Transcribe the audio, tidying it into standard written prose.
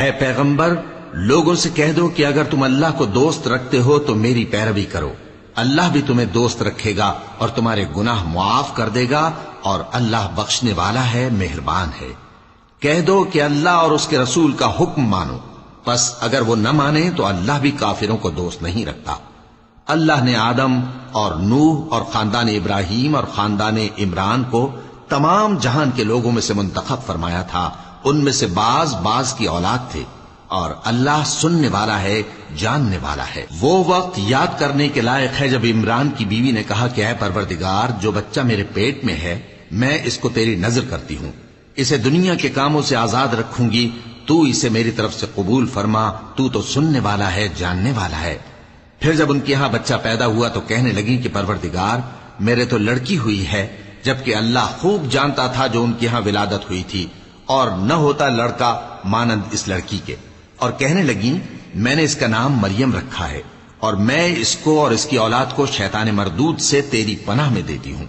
اے پیغمبر، لوگوں سے کہہ دو کہ اگر تم اللہ کو دوست رکھتے ہو تو میری پیروی کرو، اللہ بھی تمہیں دوست رکھے گا اور تمہارے گناہ معاف کر دے گا، اور اللہ بخشنے والا ہے، مہربان ہے۔ کہہ دو کہ اللہ اور اس کے رسول کا حکم مانو، پس اگر وہ نہ مانے تو اللہ بھی کافروں کو دوست نہیں رکھتا۔ اللہ نے آدم اور نوح اور خاندان ابراہیم اور خاندان عمران کو تمام جہان کے لوگوں میں سے منتخب فرمایا تھا، ان میں سے بعض کی اولاد تھے، اور اللہ سننے والا ہے، جاننے والا ہے۔ وہ وقت یاد کرنے کے لائق ہے جب عمران کی بیوی نے کہا کہ اے پروردگار، جو بچہ میرے پیٹ میں ہے میں اس کو تیری نذر کرتی ہوں، اسے دنیا کے کاموں سے آزاد رکھوں گی، تو اسے میری طرف سے قبول فرما، تو تو سننے والا ہے، جاننے والا ہے۔ پھر جب ان کے ہاں بچہ پیدا ہوا تو کہنے لگی کہ پروردگار، میرے تو لڑکی ہوئی ہے، جبکہ اللہ خوب جانتا تھا جو ان کے ہاں ولادت ہوئی تھی، اور نہ ہوتا لڑکا مانند اس لڑکی کے۔ اور کہنے لگی میں نے اس کا نام مریم رکھا ہے، اور میں اس کو اور اس کی اولاد کو شیطان مردود سے تیری پناہ میں دیتی ہوں۔